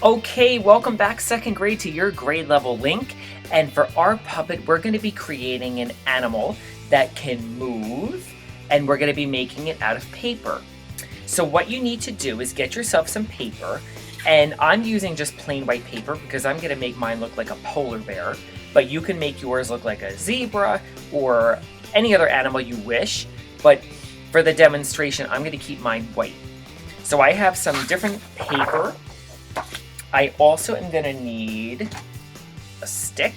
Okay, welcome back second grade to your grade level link. And for our puppet, we're going to be creating an animal that can move, and we're going to be making it out of paper. So what you need to do is get yourself some paper, and I'm using just plain white paper because I'm going to make mine look like a polar bear, but you can make yours look like a zebra or any other animal you wish, but for the demonstration, I'm going to keep mine white. So I have some different paper. I also am going to need a stick,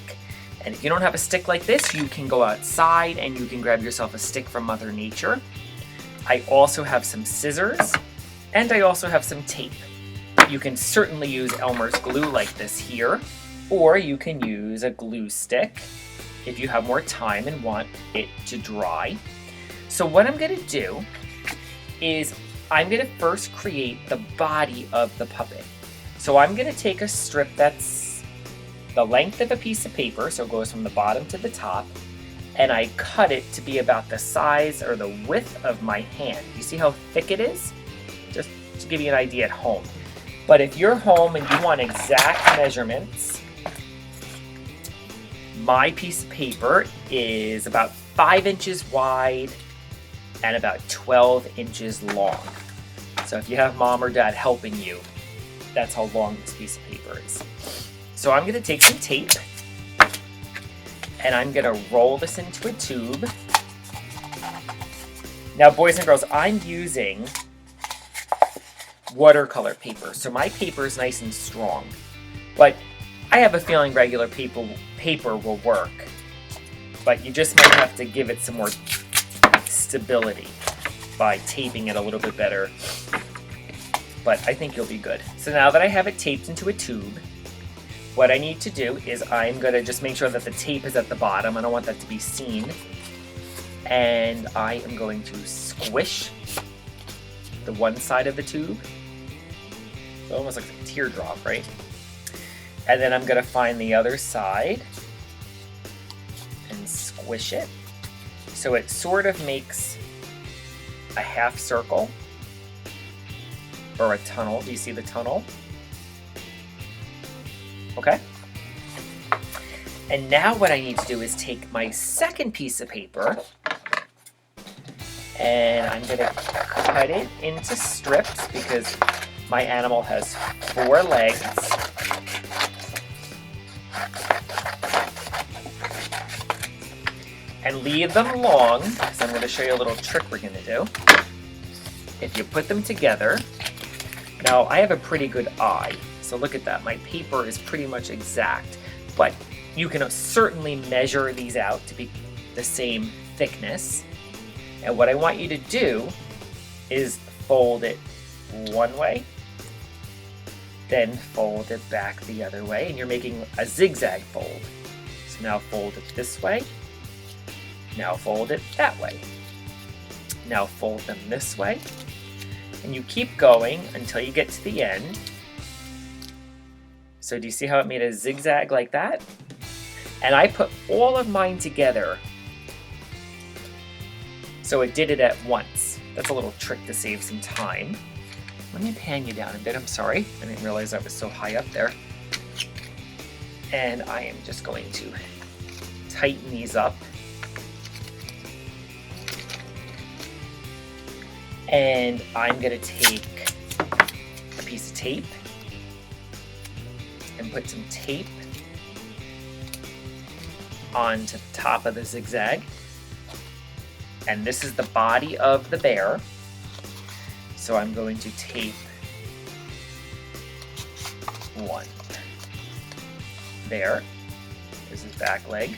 and if you don't have a stick like this, you can go outside and you can grab yourself a stick from Mother Nature. I also have some scissors, and I also have some tape. You can certainly use Elmer's glue like this here, or you can use a glue stick if you have more time and want it to dry. So what I'm going to do is I'm going to first create the body of the puppet. So I'm going to take a strip that's the length of a piece of paper, so it goes from the bottom to the top, and I cut it to be about the size or the width of my hand. You see how thick it is? Just to give you an idea at home. But if you're home and you want exact measurements, my piece of paper is about 5 inches wide and about 12 inches long. So if you have mom or dad helping you, that's how long this piece of paper is. So I'm going to take some tape and I'm going to roll this into a tube. Now, boys and girls, I'm using watercolor paper. So my paper is nice and strong, but I have a feeling regular paper will work. But you just might have to give it some more stability by taping it a little bit better. But I think you'll be good. So now that I have it taped into a tube, what I need to do is I'm going to just make sure that the tape is at the bottom. I don't want that to be seen. And I am going to squish the one side of the tube. It almost looks like a teardrop, right? And then I'm going to find the other side and squish it. So it sort of makes a half circle. Or a tunnel. Do you see the tunnel? Okay. And now what I need to do is take my second piece of paper and I'm going to cut it into strips because my animal has 4 legs. And leave them long, because I'm going to show you a little trick we're going to do. If you put them together, now, I have a pretty good eye, so look at that. My paper is pretty much exact, but you can certainly measure these out to be the same thickness. And what I want you to do is fold it one way, then fold it back the other way, and you're making a zigzag fold. So now fold it this way, now fold it that way. Now fold them this way. And you keep going until you get to the end. So do you see how it made a zigzag like that? And I put all of mine together so it did it at once. That's a little trick to save some time. Let me pan you down a bit, I'm sorry. I didn't realize I was so high up there. And I am just going to tighten these up. And I'm going to take a piece of tape and put some tape onto the top of the zigzag. And this is the body of the bear. So I'm going to tape one. There. There's his back leg.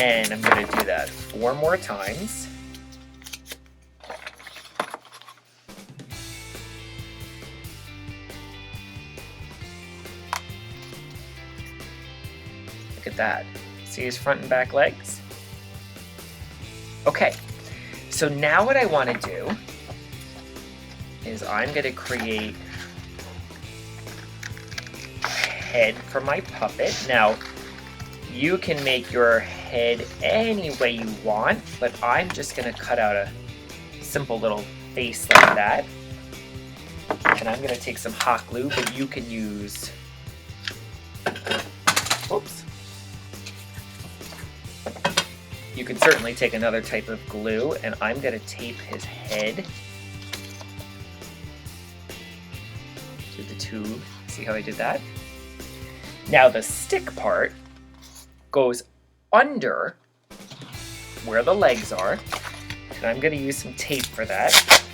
And I'm going to do that 4 more times. Look at that. See his front and back legs? Okay, so now what I want to do is I'm going to create a head for my puppet. Now, you can make your head any way you want, but I'm just going to cut out a simple little face like that. And I'm going to take some hot glue, but you can use, oops. You can certainly take another type of glue, and I'm going to tape his head to the tube. See how I did that? Now the stick part goes under where the legs are, and I'm going to use some tape for that.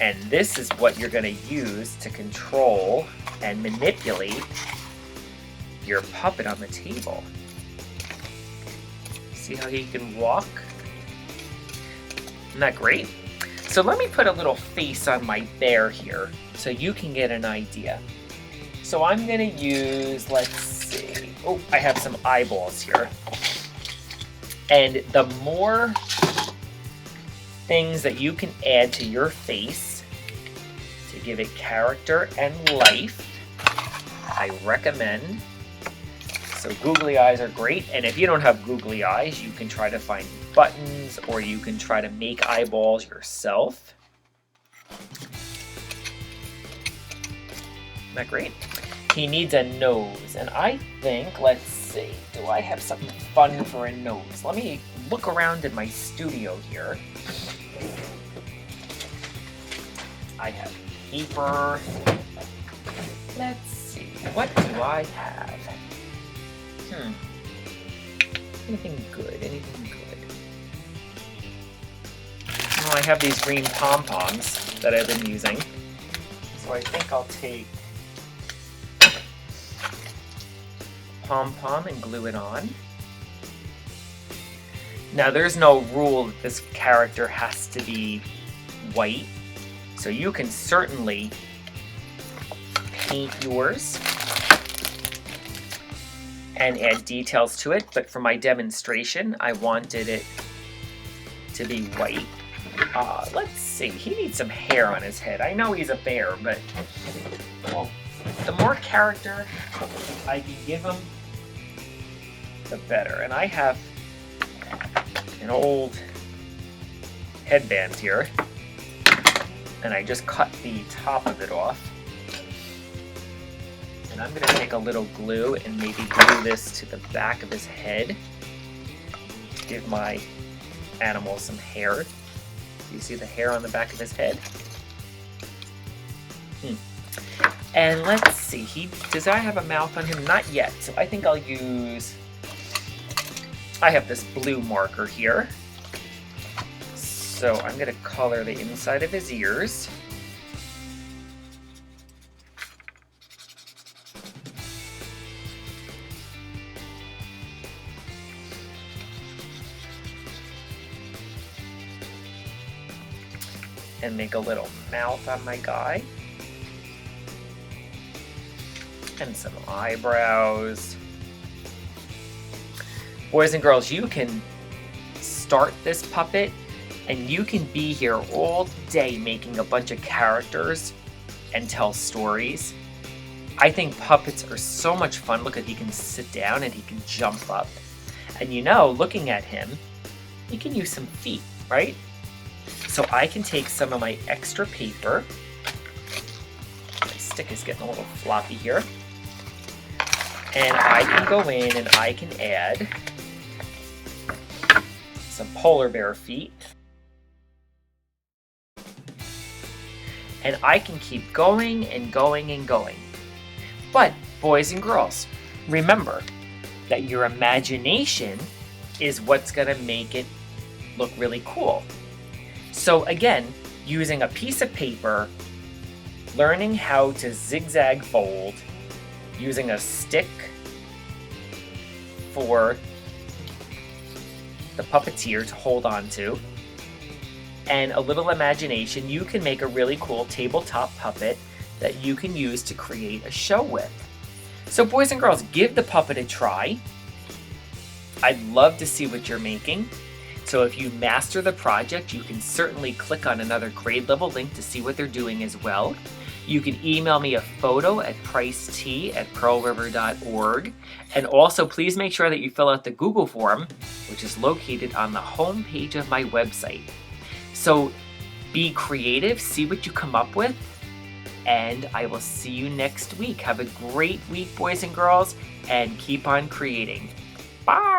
And this is what you're going to use to control and manipulate your puppet on the table. See how he can walk? Isn't that great? So let me put a little face on my bear here so you can get an idea. So I'm going to use, let's see, oh, I have some eyeballs here. And the more things that you can add to your face to give it character and life, I recommend. So googly eyes are great, and if you don't have googly eyes, you can try to find buttons, or you can try to make eyeballs yourself. Isn't that great? He needs a nose, and I think, let's see, do I have something fun for a nose? Let me look around in my studio here. I have paper. Let's see, what do I have? Anything good? Anything good? Oh, I have these green pom-poms that I've been using. So I think I'll take pom-pom and glue it on. Now there's no rule that this character has to be white, so you can certainly paint yours and add details to it, but for my demonstration, I wanted it to be white. Let's see, he needs some hair on his head. I know he's a bear, but well, the more character I can give him, the better. And I have an old headband here, and I just cut the top of it off. And I'm going to take a little glue and maybe glue this to the back of his head to give my animal some hair. Do you see the hair on the back of his head? And let's see, does I have a mouth on him? Not yet, so I think I'll use, I have this blue marker here. So I'm going to color the inside of his ears. And make a little mouth on my guy. And some eyebrows. Boys and girls, you can start this puppet and you can be here all day making a bunch of characters and tell stories. I think puppets are so much fun. Look at, he can sit down and he can jump up. And you know, looking at him, he can use some feet, right? So I can take some of my extra paper. My stick is getting a little floppy here. And I can go in and I can add some polar bear feet. And I can keep going and going and going. But boys and girls, remember that your imagination is what's going to make it look really cool. So again, using a piece of paper, learning how to zigzag fold, using a stick for the puppeteer to hold on to, and a little imagination, you can make a really cool tabletop puppet that you can use to create a show with. So boys and girls, give the puppet a try. I'd love to see what you're making. So if you master the project, you can certainly click on another grade level link to see what they're doing as well. You can email me a photo at pricet@pearlriver.org. And also, please make sure that you fill out the Google form, which is located on the home page of my website. So be creative, see what you come up with, and I will see you next week. Have a great week, boys and girls, and keep on creating. Bye!